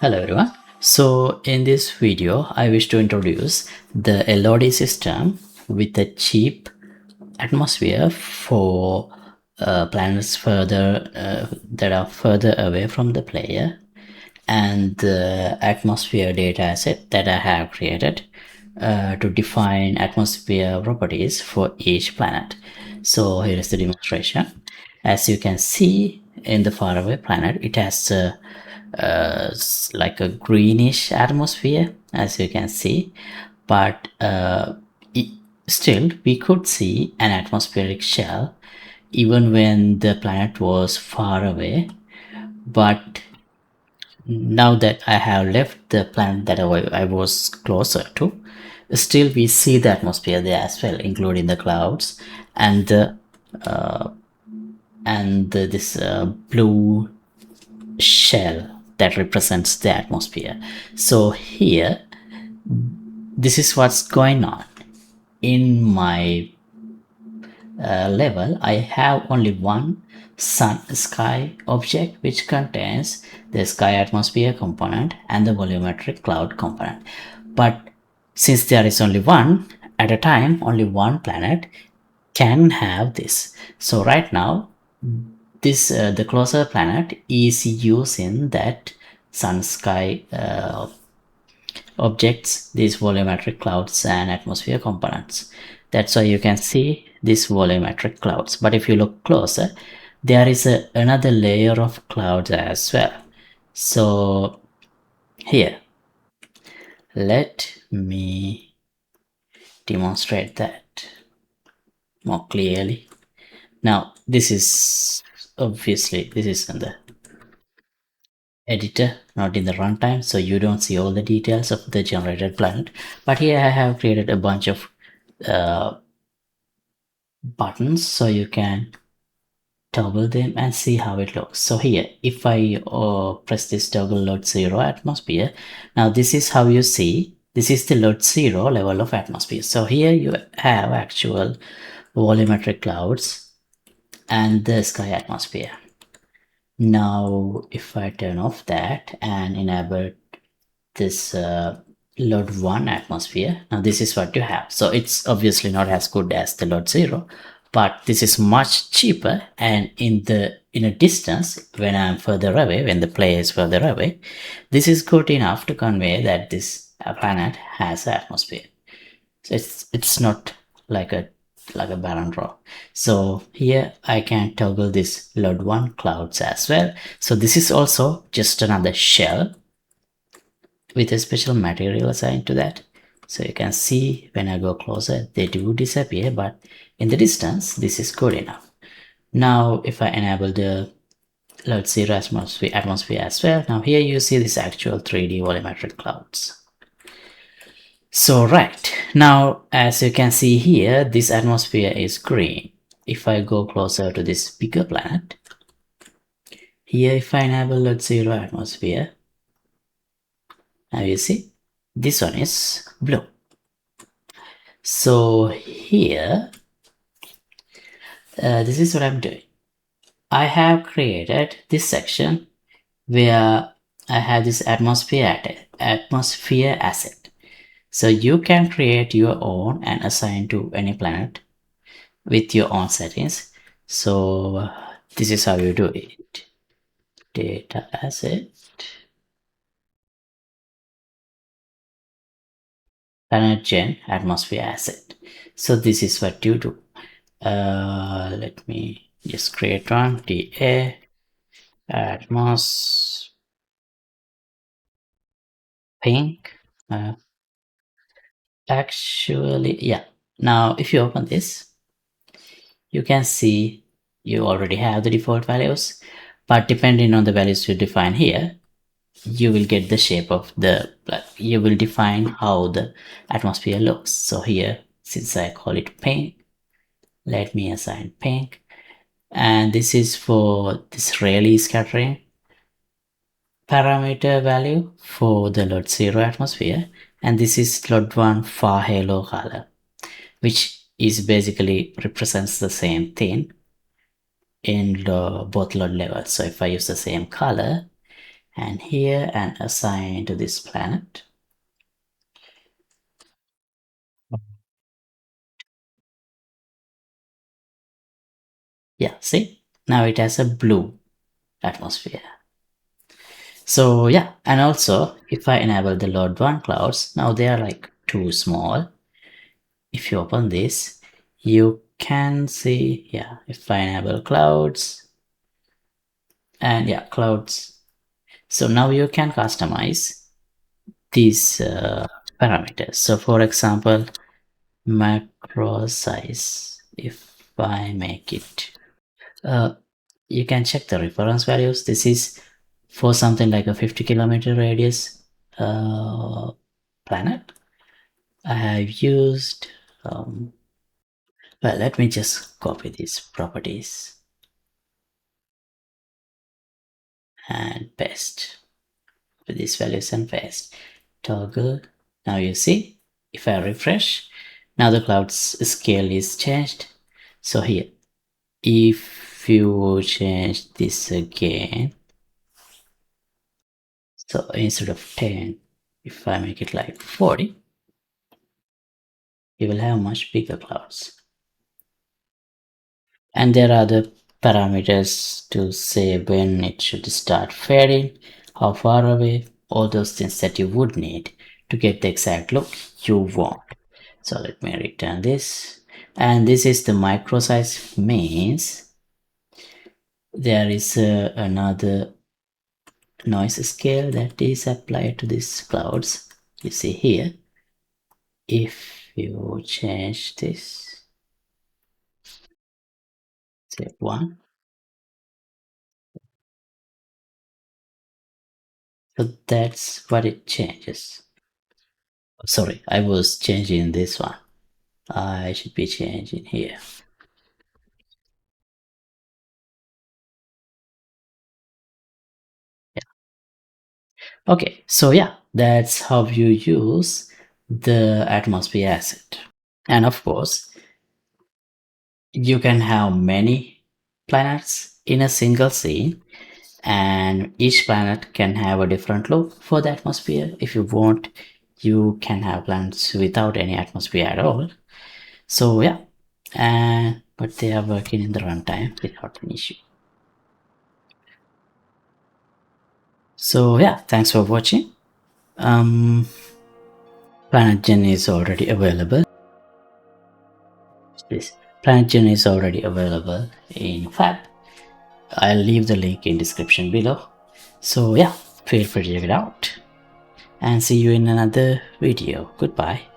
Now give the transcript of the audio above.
Hello everyone. So in this video, I wish to introduce the LOD system with a cheap atmosphere for planets that are further away from the player, and the atmosphere data set that I have created to define atmosphere properties for each planet. So here is the demonstration. As you can see in the faraway planet, it has like a greenish atmosphere, as you can see, but still we could see an atmospheric shell even when the planet was far away. But now that I have left the planet that I was closer to, still we see the atmosphere there as well, including the clouds and this blue shell that represents the atmosphere. So here, this is what's going on. In my level, I have only one sun sky object which contains the sky atmosphere component and the volumetric cloud component. But since there is only one at a time, only one planet can have this. So right now, this the closer planet is using that sun sky objects, these volumetric clouds and atmosphere components. That's why you can see these volumetric clouds. But if you look closer, there is another layer of clouds as well. So here, let me demonstrate that more clearly. Now, this is obviously, this is in the editor, not in the runtime, so you don't see all the details of the generated planet. But here I have created a bunch of buttons so you can toggle them and see how it looks. So here, if I press this toggle LOD 0 atmosphere, now this is how you see, this is the LOD 0 level of atmosphere. So here you have actual volumetric clouds and the sky atmosphere. Now, if I turn off that and enable this LOD 1 atmosphere, now this is what you have. So it's obviously not as good as the LOD 0, but this is much cheaper, and in a distance, when I'm further away, when the player is further away, this is good enough to convey that this planet has an atmosphere. So it's not like a barren rock. So here I can toggle this LOD 1 clouds as well. So this is also just another shell with a special material assigned to that. So you can see when I go closer, they do disappear, but in the distance, this is good enough. Now, if I enable the LOD 0 atmosphere as well, now here you see this actual 3D volumetric clouds. So right, now as you can see here, this atmosphere is green. If I go closer to this bigger planet, here if I enable LOD 0 atmosphere, now you see, this one is blue. So here, this is what I'm doing. I have created this section where I have this atmosphere asset. So you can create your own and assign to any planet with your own settings. So this is how you do it. Data asset, PlanetGen atmosphere asset. So this is what you do. Let me just create one, DA Atmos pink. Actually, yeah. Now, if you open this, you can see you already have the default values, but depending on the values you define here, you will get the shape of you will define how the atmosphere looks. So here, since I call it pink, let me assign pink. And this is for this Rayleigh scattering parameter value for the LOD 0 atmosphere. And this is LOD 1 far halo color, which is basically represents the same thing in both LOD levels. So if I use the same color, and here and assign to this planet. Yeah, see, now it has a blue atmosphere. So yeah, and also if I enable the load 1 clouds, now they are like too small. If you open this, you can see, yeah, if I enable clouds, and yeah, clouds. So now you can customize these parameters. So for example, macro size, if I make it, you can check the reference values. This is for something like a 50-kilometer radius planet. I have used, well, let me just copy these properties and paste with these values and paste. Toggle. Now you see, if I refresh, now the cloud's scale is changed. So here, if you change this again, so instead of 10, if I make it like 40, you will have much bigger clouds. And there are the parameters to say when it should start fading, how far away, all those things that you would need to get the exact look you want. So let me return this. And this is the micro size, means there is another noise scale that is applied to these clouds. You see here, if you change this, say 1, so that's what it changes. Sorry, I was changing this one. I should be changing here. Yeah. Okay, so yeah, that's how you use the atmosphere asset. And of course, you can have many planets in a single scene, and each planet can have a different look for the atmosphere. If you want, you can have planets without any atmosphere at all. So yeah, but they are working in the runtime without an issue. So yeah, thanks for watching. PlanetGen is already available. This PlanetGen is already available in Fab. I'll leave the link in description below. So yeah, feel free to check it out and see you in another video. Goodbye.